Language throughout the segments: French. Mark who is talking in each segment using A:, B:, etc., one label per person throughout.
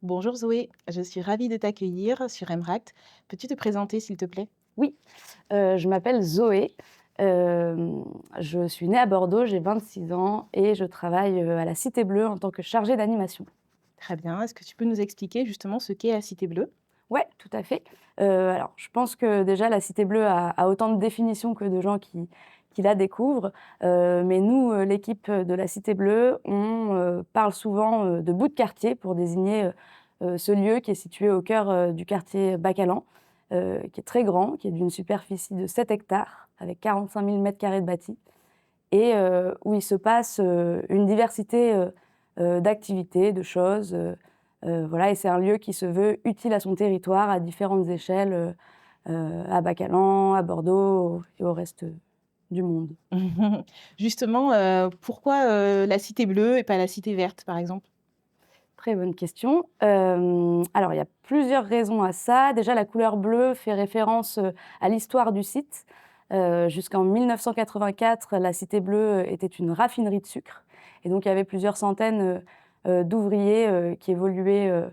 A: Bonjour Zoé, je suis ravie de t'accueillir sur Emract. Peux-tu te présenter s'il te plaît?
B: Oui, je m'appelle Zoé, je suis née à Bordeaux, j'ai 26 ans et je travaille, à la Cité Bleue en tant que chargée d'animation.
A: Très bien, est-ce que tu peux nous expliquer justement ce qu'est la Cité Bleue?
B: Ouais, tout à fait. Alors je pense que déjà la Cité Bleue a autant de définitions que de gens qui la découvrent, mais nous, l'équipe de la Cité Bleue, on, parle souvent, de bout de quartier pour désigner, ce lieu qui est situé au cœur, du quartier Bacalan, qui est très grand, qui est d'une superficie de 7 hectares avec 45 000 m² de bâti et où il se passe, une diversité, d'activités, de choses, voilà et c'est un lieu qui se veut utile à son territoire à différentes échelles, à Bacalan, à Bordeaux et au reste, du monde.
A: Justement, pourquoi la Cité Bleue et pas la Cité Verte par exemple?
B: Très bonne question. Alors il y a plusieurs raisons à ça. Déjà la couleur bleue fait référence, à l'histoire du site. Jusqu'en 1984, la Cité Bleue était une raffinerie de sucre et donc il y avait plusieurs centaines, d'ouvriers, qui évoluaient,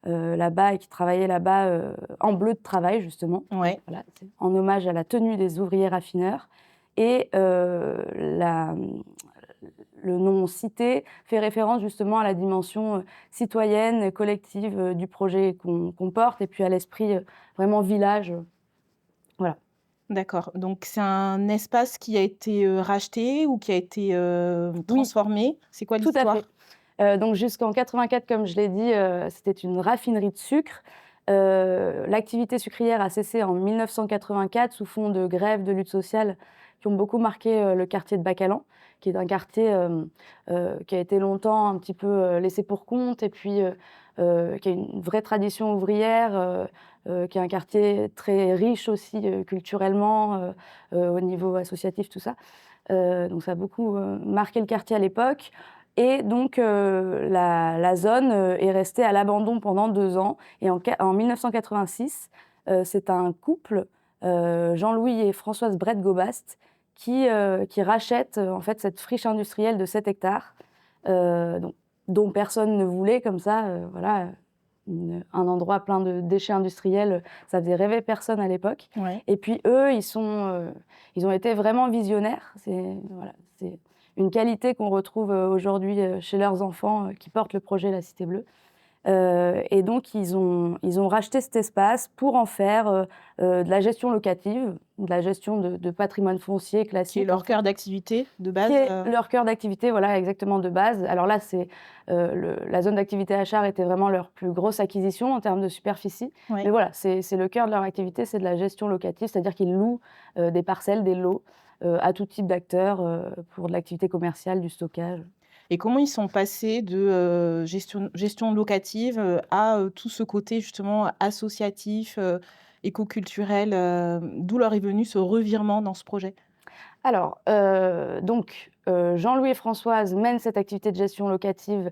B: là-bas et qui travaillaient là-bas, en bleu de travail justement.
A: Ouais,
B: Voilà, c'est en hommage à la tenue des ouvriers raffineurs et le nom cité fait référence justement à la dimension, citoyenne, collective, du projet qu'on porte et puis à l'esprit, vraiment village, voilà.
A: d'accord. Donc c'est un espace qui a été racheté ou qui a été
B: Oui,
A: transformé? C'est quoi
B: tout à fait.
A: l'histoire?
B: Donc jusqu'en 84, comme je l'ai dit, c'était une raffinerie de sucre. L'activité sucrière a cessé en 1984 sous fond de grèves, de luttes sociales qui ont beaucoup marqué, le quartier de Bacalan, qui est un quartier, qui a été longtemps un petit peu, laissé pour compte et puis, qui a une vraie tradition ouvrière, qui est un quartier très riche aussi, culturellement, au niveau associatif, tout ça. Donc ça a beaucoup, marqué le quartier à l'époque et donc la zone, est restée à l'abandon pendant 2 ans et en 1986, c'est un couple, Jean-Louis et Françoise Brett-Gobast qui rachètent, en fait, cette friche industrielle de 7 hectares, donc dont personne ne voulait comme ça, voilà, un endroit plein de déchets industriels, ça faisait rêver personne à l'époque
A: Ouais.
B: et puis eux, ils ont été vraiment visionnaires. C'est une qualité qu'on retrouve, aujourd'hui, chez leurs enfants, qui portent le projet La Cité Bleue. Et donc ils ont racheté cet espace pour en faire, de la gestion locative, de la gestion de patrimoine foncier
A: Qui est
B: classique, en
A: leur
B: fait.
A: cœur d'activité de
B: Qui
A: base?
B: est leur cœur d'activité, voilà, exactement, de base. Alors là, c'est, la zone d'activité Achard était vraiment leur plus grosse acquisition en termes de superficie. Mais
A: Ouais.
B: voilà, c'est le cœur de leur activité, c'est de la gestion locative, c'est-à-dire qu'ils louent, des parcelles, des lots, à tout type d'acteurs, pour de l'activité commerciale, du stockage.
A: Et comment ils sont passés de, gestion locative, à, tout ce côté justement associatif, écoculturel, d'où leur est venu ce revirement dans ce projet?
B: Alors, donc, Jean-Louis et Françoise mènent cette activité de gestion locative,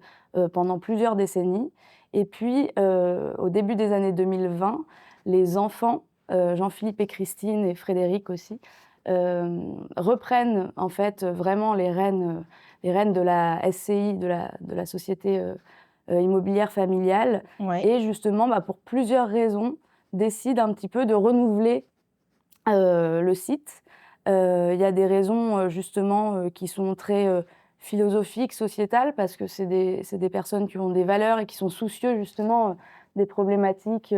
B: pendant plusieurs décennies et puis, au début des années 2020, les enfants, Jean-Philippe et Christine et Frédéric aussi, reprennent en fait, vraiment les rênes de la SCI, de la société, immobilière familiale
A: Ouais,
B: et justement, bah, pour plusieurs raisons, décident un petit peu de renouveler le site. Il y a des raisons, justement, qui sont très, philosophiques, sociétales, parce que c'est des personnes qui ont des valeurs et qui sont soucieux justement, des problématiques,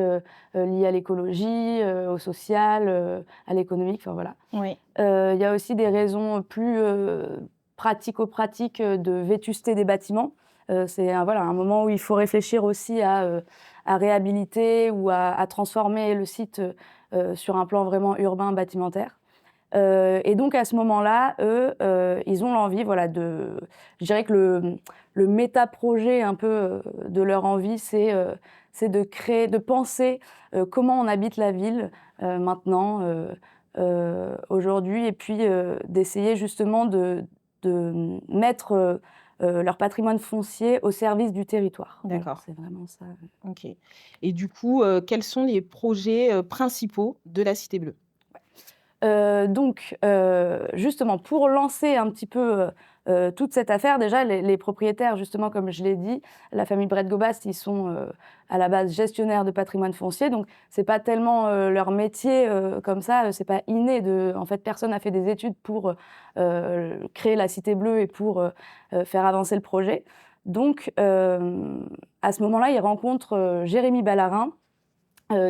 B: liées à l'écologie, au social, à l'économique, enfin voilà.
A: ouais,
B: Il y a aussi des raisons plus, pratico-pratiques, de vétusté des bâtiments. C'est un voilà, un moment où il faut réfléchir aussi à réhabiliter ou à transformer le site, sur un plan vraiment urbain, bâtimentaire. Et donc à ce moment-là, eux, ils ont l'envie, voilà, je dirais que le méta-projet un peu, de leur envie, c'est de créer, de penser, comment on habite la ville, maintenant, aujourd'hui et puis, d'essayer justement de mettre, leur patrimoine foncier au service du territoire. Voilà,
A: d'accord,
B: c'est vraiment ça.
A: OK. Et du coup, quels sont les projets, principaux de la Cité Bleue?
B: Justement, pour lancer un petit peu, toute cette affaire, déjà les propriétaires, justement, comme je l'ai dit, la famille Brett-Gobast, ils sont, à la base gestionnaires de patrimoine foncier, donc c'est pas tellement, leur métier, comme ça, c'est pas inné en fait, personne n'a fait des études pour, créer la Cité Bleue et pour, faire avancer le projet. Donc, à ce moment-là, ils rencontrent, Jérémy Ballarin,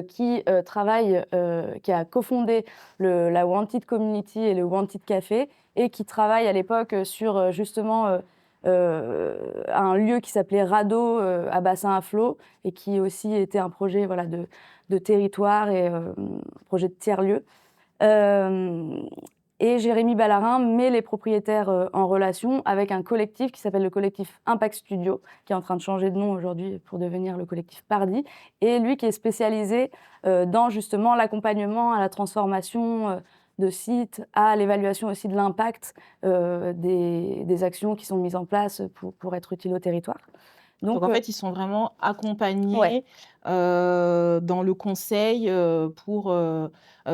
B: qui a cofondé la Wanted Community et le Wanted Café et qui travaille à l'époque, sur, justement, un lieu qui s'appelait Radeau, à bassin à flot et qui aussi était un projet, voilà, de territoire et projet de tiers-lieu. Hem et Jérémy Ballarin met les propriétaires, en relation avec un collectif qui s'appelle le collectif Impact Studio, qui est en train de changer de nom aujourd'hui pour devenir le collectif Pardi et lui qui est spécialisé, dans justement l'accompagnement à la transformation, de sites, à l'évaluation aussi de l'impact, des actions qui sont mises en place pour être utiles au territoire.
A: Donc
B: Donc
A: en fait, ils sont vraiment
B: ouais,
A: accompagnés, dans le conseil, pour,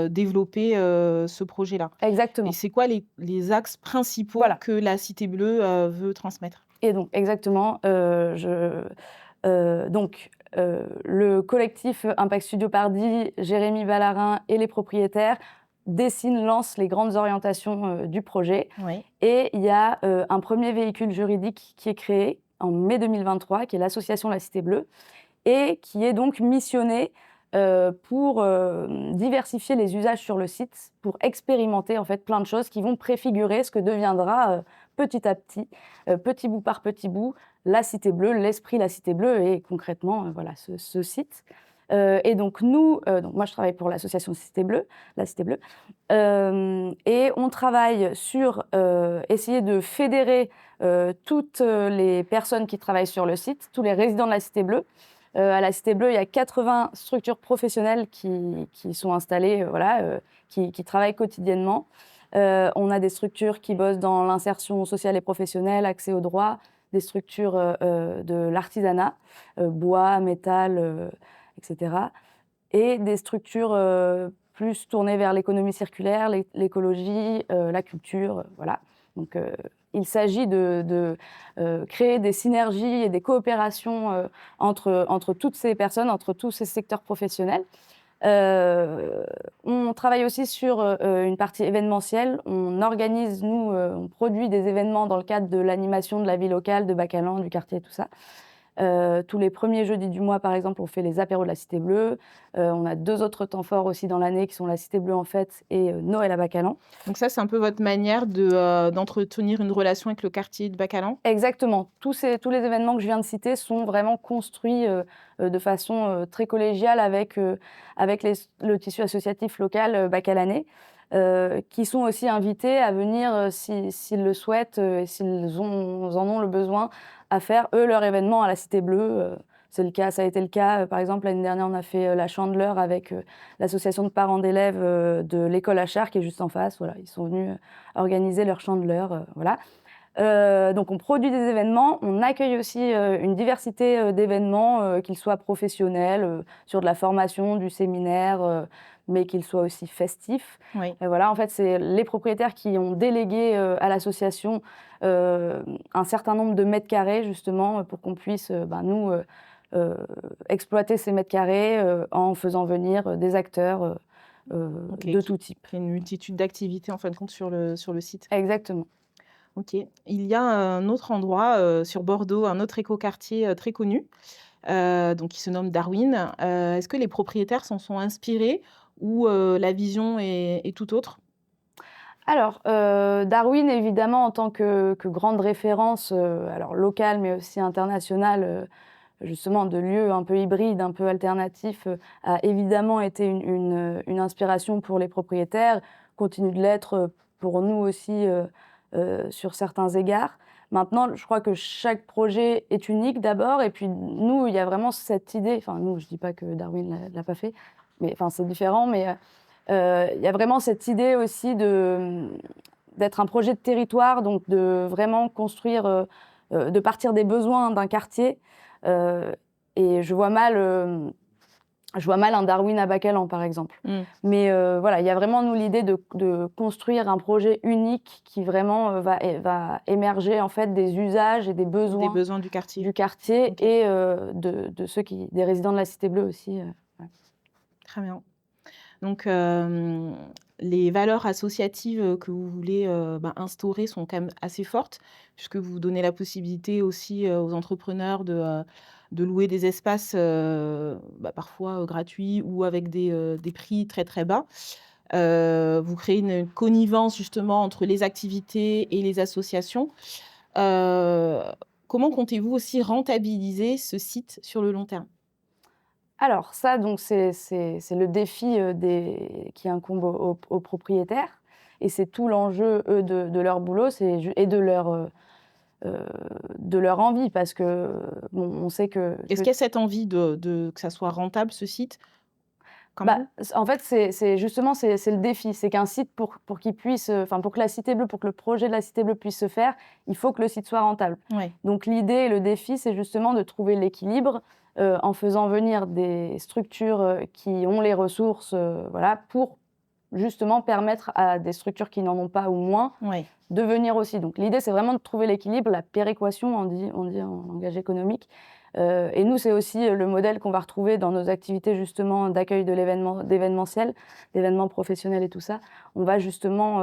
A: développer, ce projet-là. Et
B: exactement.
A: c'est quoi les axes principaux
B: Voilà.
A: que la Cité Bleue, veut transmettre?
B: Et donc exactement, le collectif Impact Studio Pardi, Jérémy Ballarin et les propriétaires dessinent, lancent les grandes orientations, du projet
A: Oui.
B: et il y a, un premier véhicule juridique qui est créé en mai 2023, qui est l'association La Cité Bleue et qui est donc missionné, pour, diversifier les usages sur le site, pour expérimenter en fait plein de choses qui vont préfigurer ce que deviendra, petit à petit bout par petit bout, la Cité Bleue, l'esprit La Cité Bleue et concrètement, voilà ce site. Et donc nous, donc moi je travaille pour l'association Cité Bleue, la Cité Bleue, et on travaille sur, essayer de fédérer, toutes, les personnes qui travaillent sur le site, tous les résidents de la Cité Bleue. À la Cité Bleue, il y a 80 structures professionnelles qui sont installées, voilà, qui travaillent quotidiennement. On a des structures qui bossent dans l'insertion sociale et professionnelle, accès aux droits, des structures, de l'artisanat, bois, métal, et cetera et des structures, plus tournées vers l'économie circulaire, l'écologie, la culture, voilà. Donc il s'agit de créer des synergies et des coopérations, entre toutes ces personnes, entre tous ces secteurs professionnels. On travaille aussi sur, une partie événementielle. On organise, nous, on produit des événements dans le cadre de l'animation de la vie locale, de Bacalan, du quartier, tout ça. Tous les premiers jeudis du mois, par exemple, on fait les apéros de la Cité Bleue. On a 2 autres temps forts aussi dans l'année qui sont la Cité Bleue en fête et Noël à Bacalan.
A: Donc ça, c'est un peu votre manière d'entretenir une relation avec le quartier de Bacalan?
B: Exactement. Tous les événements que je viens de citer sont vraiment construits, de façon, très collégiale avec le tissu associatif local, bacalanais, qui sont aussi invités à venir, s'ils le souhaitent, et en ont le besoin, à faire, eux, leur événement à la Cité Bleue. Ça a été le cas, par exemple, l'année dernière, on a fait, la Chandeleur avec, l'association de parents d'élèves, de l'école Achard qui est juste en face. Voilà, ils sont venus, organiser leur Chandeleur, voilà. Donc on produit des événements, on accueille aussi, une diversité, d'événements, qu'ils soient professionnels, sur de la formation, du séminaire, mais qu'ils soient aussi festifs.
A: Oui.
B: Et voilà, en fait, c'est les propriétaires qui ont délégué, à l'association, un certain nombre de mètres carrés justement, pour qu'on puisse, nous, exploiter ces mètres carrés, en faisant venir, des acteurs,
A: OK,
B: de
A: qui
B: tout type.
A: fait une multitude d'activités en fin de compte sur le site.
B: Exactement.
A: OK. Il y a un autre endroit, sur Bordeaux, un autre écoquartier, très connu, donc qui se nomme Darwin. Est-ce que les propriétaires s'en sont inspirés ou la vision est tout autre?
B: Alors, Darwin évidemment en tant que grande référence, alors locale mais aussi internationale, justement de lieux un peu hybrides, un peu alternatifs, a évidemment été une inspiration pour les propriétaires, continue de l'être, pour nous aussi, sur certains égards. Maintenant, je crois que chaque projet est unique d'abord et puis nous, il y a vraiment cette idée enfin nous, je dis pas que Darwin l'a pas fait, mais enfin c'est différent mais il y a vraiment cette idée aussi d'être un projet de territoire, donc de vraiment construire, de partir des besoins d'un quartier, heu et je vois mal, Je vois mal un Darwin à Bacalan, par exemple.
A: Mmh.
B: Mais voilà, il y a vraiment, nous, l'idée de construire un projet unique qui vraiment, va émerger, en fait, des usages et des
A: Des
B: besoins
A: besoins du quartier.
B: du quartier
A: OK,
B: et de ceux des résidents de la Cité Bleue aussi, ouais.
A: très bien. Donc, les valeurs associatives, que vous voulez, instaurer sont quand même assez fortes, puisque vous donnez la possibilité aussi, aux entrepreneurs de louer des espaces, parfois, gratuits ou avec des prix très, très bas. Vous créez une connivence justement entre les activités et les associations. Heu, Comment comptez-vous aussi rentabiliser ce site sur le long terme?
B: Alors ça, donc c'est le défi, qui incombe aux propriétaires et c'est tout l'enjeu, eux, de leur boulot, c'est ju et heu, de leur envie parce que, bon, on sait
A: Est-ce qu'il y a cette envie de que ça soit rentable ce site, quand
B: bah,
A: même?
B: en fait, c'est justement, c'est le défi. C'est qu'un site pour qu'il puisse, enfin, pour que la Cité Bleue, pour que le projet de la Cité Bleue puisse se faire, il faut que le site soit rentable.
A: Ouais,
B: Donc l'idée et le défi, c'est justement de trouver l'équilibre, en faisant venir des structures, qui ont les ressources, voilà, pour justement permettre à des structures qui n'en ont pas ou moins,
A: ouais,
B: de venir aussi. Donc l'idée, c'est vraiment de trouver l'équilibre, la péréquation, on dit en langage économique. Et nous, c'est aussi, le modèle qu'on va retrouver dans nos activités justement d'accueil d'événementiel, d'événements professionnels et tout ça. On va justement,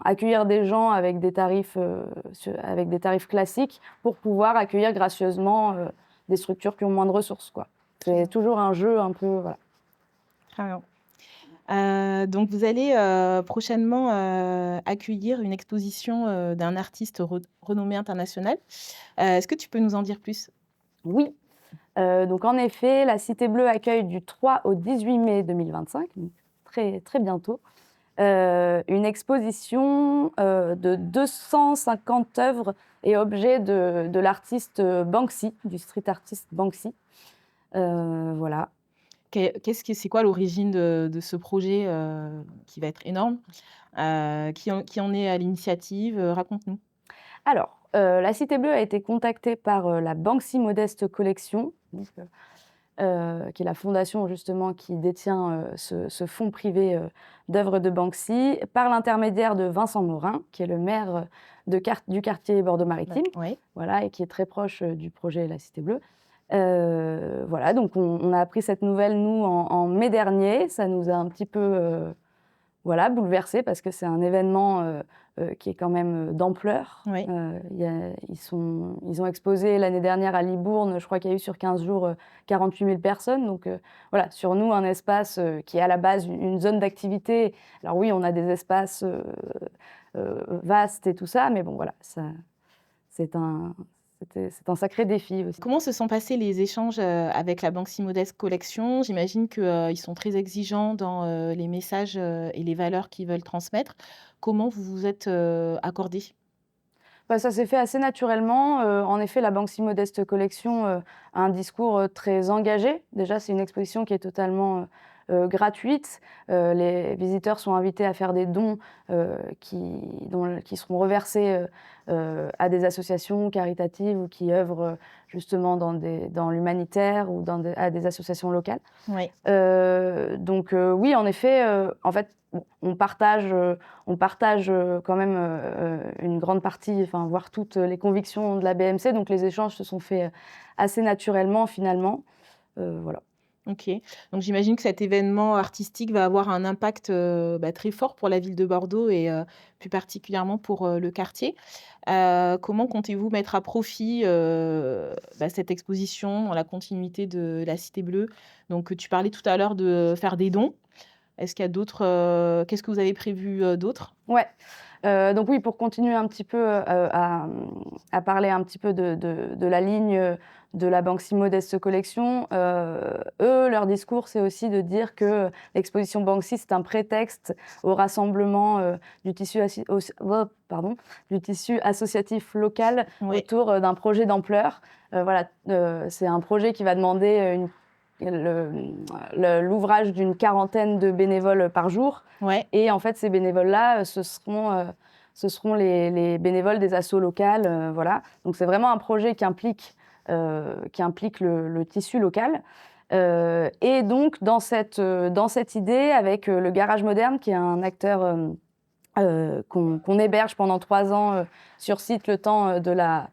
B: accueillir des gens avec des tarifs classiques pour pouvoir accueillir gracieusement, des structures qui ont moins de ressources, quoi.
A: très
B: C'est
A: bien,
B: toujours un jeu un peu, voilà.
A: très bien. Donc vous allez, prochainement, accueillir une exposition, d'un artiste renommé international. Est-ce que tu peux nous en dire plus?
B: Oui. Donc en effet, la Cité Bleue accueille du 3 au 18 mai 2025, donc très, très bientôt, une exposition, de 250 œuvres et objets de l'artiste, Banksy, du street artist Banksy. Voilà.
A: C'est quoi l'origine de ce projet, qui va être énorme? Qui en est à l'initiative? Raconte-nous.
B: Alors, la Cité Bleue a été contactée par, la Banksy Modeste Collection, donc qui est la fondation justement qui détient, ce fonds privé, d'œuvres de Banksy, par l'intermédiaire de Vincent Morin, qui est le maire, du quartier Bordeaux-Maritime,
A: Ouais,
B: voilà, et qui est très proche, du projet La Cité Bleue. Voilà, donc on a appris cette nouvelle, nous, en mai dernier. Ça nous a un petit peu, voilà, bouleversés parce que c'est un événement, qui est quand même, d'ampleur.
A: ouais,
B: Il y a ils ont exposé l'année dernière à Libourne, je crois qu'il y a eu sur 15 jours, 48 000 personnes, donc voilà, sur nous, un espace, qui est à la base une zone d'activité. Alors oui, on a des espaces, vastes et tout ça, mais bon, voilà, ça c'est un c'est un sacré défi aussi.
A: Comment se sont passés les échanges, avec la Banque Modeste Collection? J'imagine que, ils sont très exigeants dans, les messages, et les valeurs qu'ils veulent transmettre. Comment vous vous êtes, accordés?
B: Bah, ça s'est fait assez naturellement. En effet, la Banksy Modeste Collection, a un discours, très engagé. Déjà, c'est une exposition qui est totalement, gratuite. Les visiteurs sont invités à faire des dons, qui seront reversés, à des associations caritatives ou qui œuvrent, justement dans l'humanitaire ou à des associations locales.
A: Ouais,
B: Donc oui, en effet, en fait, bon, on partage, quand même, une grande partie, enfin, voire toutes les convictions de la BMC, donc les échanges se sont faits, assez naturellement finalement, voilà.
A: OK. Donc j'imagine que cet événement artistique va avoir un impact, très fort pour la ville de Bordeaux et plus particulièrement pour, le quartier. Comment comptez-vous mettre à profit, cette exposition dans la continuité de la Cité Bleue? Donc, tu parlais tout à l'heure de faire des dons. Est-ce qu'il y a d'autres, qu'est-ce que vous avez prévu, d'autre?
B: Ouais, donc oui, pour continuer un petit peu, à parler un petit peu de la ligne, de la Banksy Modeste Collection, eux, leur discours, c'est aussi de dire que l'exposition Banksy, c'est un prétexte au rassemblement, du tissu associatif local
A: Oui,
B: autour, d'un projet d'ampleur. Voilà, c'est un projet qui va demander, l'ouvrage d'une quarantaine de bénévoles par jour.
A: ouais,
B: Et en fait, ces bénévoles-là, ce seront les bénévoles des assos locales, voilà. Donc c'est vraiment un projet qui implique le tissu local. Et donc dans cette idée, avec le Garage Moderne, qui est un acteur qu'on héberge pendant 3 ans sur site, le temps de la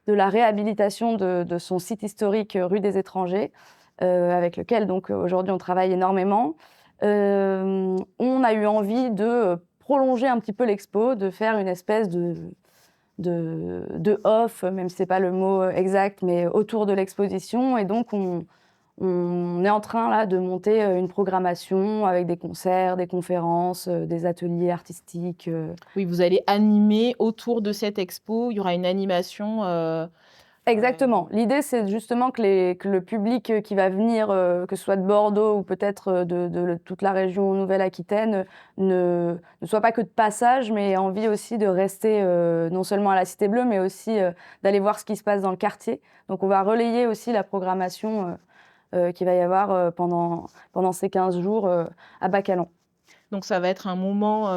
B: réhabilitation de son site historique rue des Étrangers, avec lequel donc aujourd'hui on travaille énormément. On a eu envie de prolonger un petit peu l'expo, de faire une espèce de off, même si c'est pas le mot exact, mais autour de l'exposition. Et donc on est en train là de monter une programmation avec des concerts, des conférences, des ateliers artistiques.
A: Oui, vous allez animer autour de cette expo, il y aura une animation,
B: Exactement. L'idée, c'est justement que le public qui va venir, que ce soit de Bordeaux ou peut-être de toute la région Nouvelle-Aquitaine, ne soit pas que de passage, mais ait envie aussi de rester non seulement à la Cité Bleue, mais aussi d'aller voir ce qui se passe dans le quartier. Donc on va relayer aussi la programmation qu'il va y avoir pendant ces 15 jours à Bacalan.
A: donc ça va être un moment,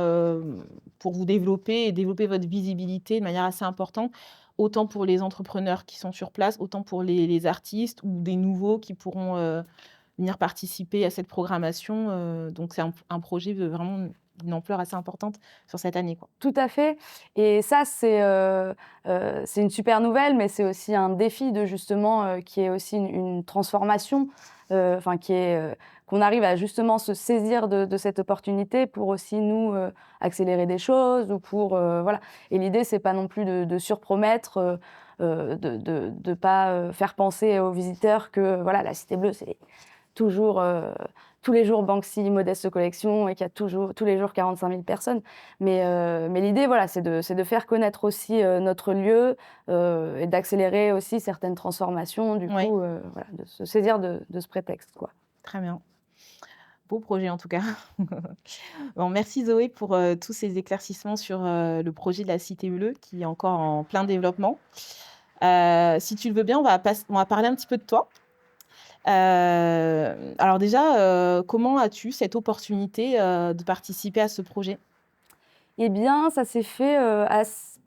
A: pour vous développer et développer votre visibilité de manière assez importante, autant pour les entrepreneurs qui sont sur place, autant pour les artistes ou des nouveaux qui pourront, venir participer à cette programmation, donc c'est un projet de vraiment d'une ampleur assez importante sur cette année, quoi.
B: Tout à fait. Et ça, c'est une super nouvelle, mais c'est aussi un défi de justement, qui est aussi une transformation, enfin qui est, qu'on arrive à justement se saisir de cette opportunité pour aussi nous, accélérer des choses ou pour, voilà. Et l'idée, c'est pas non plus de surpromettre, de pas, faire penser aux visiteurs que voilà, la Cité Bleue, c'est toujours, tous les jours Banksy, Modeste Collection et qu'il y a toujours tous les jours 45 000 personnes. Mais l'idée, voilà, c'est de faire connaître aussi, notre lieu, et d'accélérer aussi certaines transformations. Du
A: Ouais,
B: coup, voilà, de se saisir de ce prétexte, quoi.
A: très bien. Beau projet en tout cas. Bon, merci Zoé pour, tous ces éclaircissements sur, le projet de la Cité Bleue qui est encore en plein développement. Si tu le veux bien, on va parler un petit peu de toi. Alors déjà, comment as-tu cette opportunité, de participer à ce projet?
B: Eh bien, ça s'est fait,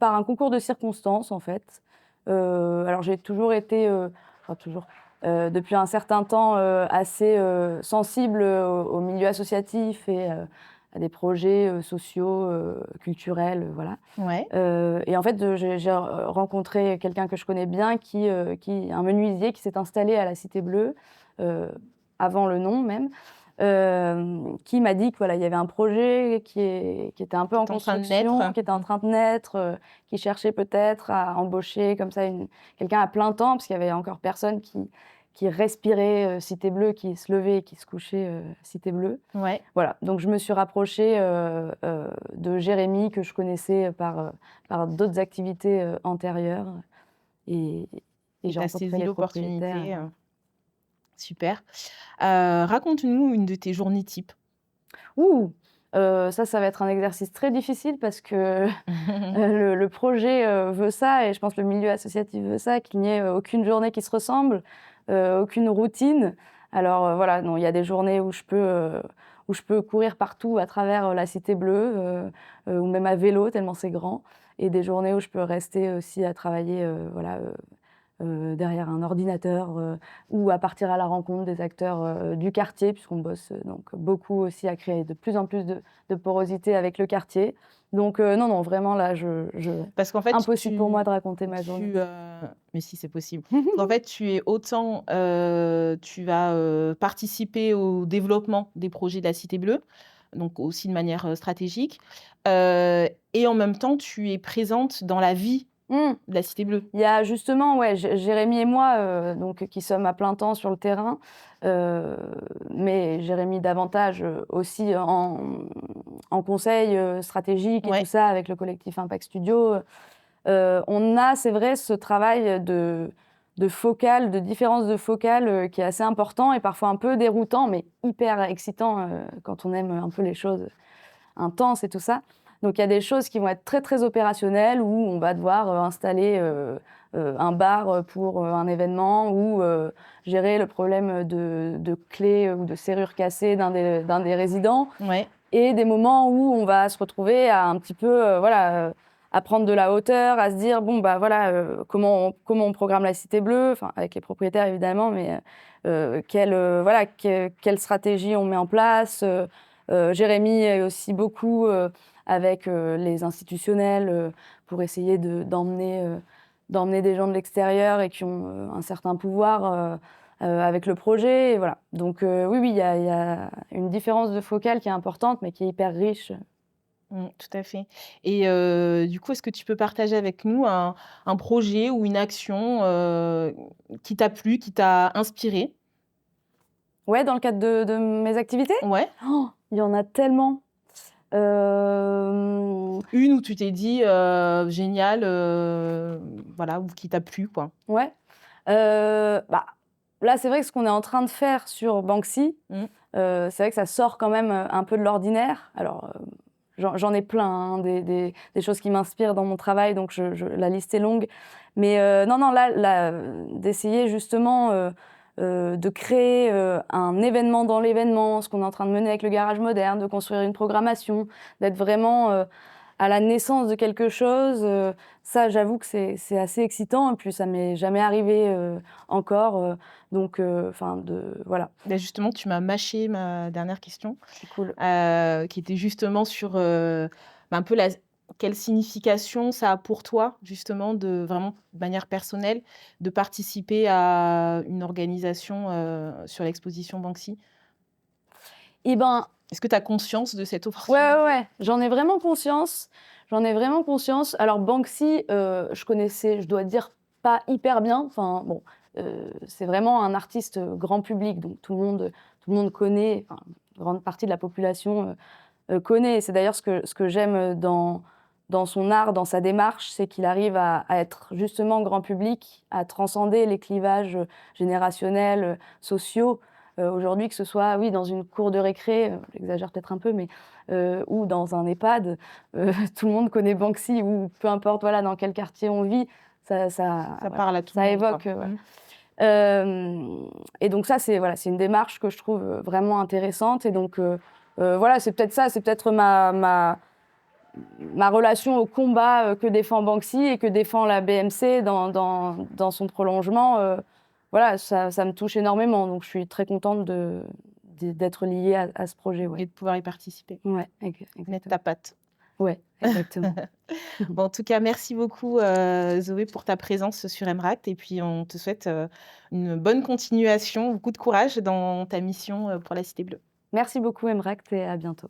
B: par un concours de circonstances, en fait. Alors j'ai toujours été, enfin toujours, depuis un certain temps, assez, sensible, au milieu associatif et à des projets, sociaux, culturels, voilà.
A: Ouais,
B: Et en fait, j'ai rencontré quelqu'un que je connais bien un menuisier qui s'est installé à la Cité Bleue, heu, avant le nom même, qui m'a dit que voilà, il y avait un projet qui était un peu
A: qui
B: en
A: est en train de naître.
B: construction, qui était en train de naître, qui cherchait peut-être à embaucher comme ça quelqu'un à plein temps, parce qu'il y avait encore personne qui respirait, Cité Bleue, qui se levait et qui se couchait, Cité Bleue.
A: Ouais,
B: Voilà, donc je me suis rapprochée, de Jérémy, que je connaissais par d'autres activités, antérieures, et
A: et
B: j'ai
A: tu as
B: rencontré
A: saisi
B: les propriétaires.
A: l'opportunité, super. Raconte-nous une de tes journées type.
B: Ouh! Ça va être un exercice très difficile parce que, le projet, veut ça, et je pense que le milieu associatif veut ça, qu'il n'y ait, aucune journée qui se ressemble, aucune routine. Alors, voilà, non, il y a des journées où je peux courir partout à travers, la Cité Bleue, ou même à vélo tellement c'est grand, et des journées où je peux rester aussi à travailler, voilà, derrière un ordinateur, ou à partir à la rencontre des acteurs, du quartier, puisqu'on bosse, donc beaucoup aussi à créer de plus en plus de porosité avec le quartier. Donc non, non, vraiment là,
A: Parce qu'en fait,
B: impossible pour moi de raconter ma journée.
A: mais si, c'est possible. En fait, tu es autant, tu vas, participer au développement des projets de la Cité Bleue, donc aussi de manière, stratégique, et en même temps, tu es présente dans la vie
B: Mmh.
A: de la Cité Bleue.
B: Il y a justement, ouais, Jérémy et moi, donc qui sommes à plein temps sur le terrain, heu, mais Jérémy davantage, aussi en conseil, stratégique et tout
A: Ouais,
B: ça avec le collectif Impact Studio. On a, c'est vrai, ce travail de focale, de différence de focale, qui est assez important et parfois un peu déroutant, mais hyper excitant, quand on aime un peu les choses intenses et tout ça. Donc il y a des choses qui vont être très, très opérationnelles, où on va devoir, installer, un bar, pour, un événement, ou gérer le problème de clés ou de serrures cassées d'un des résidents,
A: ouais,
B: et des moments où on va se retrouver à un petit peu, voilà, à prendre de la hauteur, à se dire: «Bon, bah, voilà, comment on programme la Cité Bleue?» enfin, avec les propriétaires évidemment, mais voilà, quelle stratégie on met en place. Jérémy est aussi beaucoup, avec, les institutionnels, pour essayer d'emmener des gens de l'extérieur et qui ont, un certain pouvoir, avec le projet et voilà. Donc oui, oui, il y a une différence de focale qui est importante, mais qui est hyper riche.
A: Tout à fait et du coup, est-ce que tu peux partager avec nous un projet ou une action, qui t'a plu, qui t'a inspiré?
B: Ouais, dans le cadre de mes activités?
A: Ouais,
B: Oh, il y en a tellement. Hem,
A: une où tu t'es dit, «Génial», voilà, ou qui t'a plu, quoi?
B: ouais, bah, là, c'est vrai que ce qu'on est en train de faire sur Banksy,
A: Mmh.
B: c'est vrai que ça sort quand même, un peu de l'ordinaire. Alors, j'en ai plein, hein, des choses qui m'inspirent dans mon travail, donc la liste est longue. Mais, non, non, là, d'essayer justement, de créer, un événement dans l'événement, ce qu'on est en train de mener avec le garage moderne, de construire une programmation, d'être vraiment, à la naissance de quelque chose, ça j'avoue que c'est assez excitant et puis ça m'est jamais arrivé, encore, donc, enfin voilà,
A: Bah, justement, tu m'as mâché ma dernière question,
B: c'est cool.
A: qui était justement sur, un peu la quelle signification ça a pour toi, justement, de vraiment de manière personnelle, de participer à une organisation, sur l'exposition Banksy?
B: Et ben,
A: Est-ce que tu as conscience de cette
B: ouais, ouais,
A: opportunité?
B: ouais, j'en ai vraiment conscience, j'en ai vraiment conscience. Alors Banksy, je connaissais, je dois dire, pas hyper bien. Enfin bon, c'est vraiment un artiste, grand public, donc tout le monde connaît, enfin, une grande partie de la population, connaît. Et c'est d'ailleurs ce que j'aime, dans son art, dans sa démarche, c'est qu'il arrive à être justement grand public, à transcender les clivages, générationnels, sociaux. Aujourd'hui, que ce soit, oui, dans une cour de récré, j'exagère peut-être un peu, mais ou dans un EHPAD, tout le monde connaît Banksy ou peu importe, voilà, dans quel quartier on vit,
A: Ça
B: voilà,
A: parle à tout le
B: ça
A: monde, quoi.
B: évoque, voilà. Et donc ça, c'est voilà, c'est une démarche que je trouve, vraiment intéressante et donc voilà, c'est peut-être ça, c'est peut-être ma relation au combat, que défend Banksy et que défend la BMC dans son prolongement, voilà, ça me touche énormément, donc je suis très contente d'être liée à ce projet, ouais.
A: Et de pouvoir y participer.
B: Ouais,
A: Mettre ta
B: exactement.
A: patte.
B: Ouais, exactement.
A: Bon, en tout cas, merci beaucoup, Zoé, pour ta présence sur Emeract et puis on te souhaite, une bonne continuation, beaucoup de courage dans ta mission, pour la Cité Bleue.
B: Merci beaucoup Emrak et à bientôt.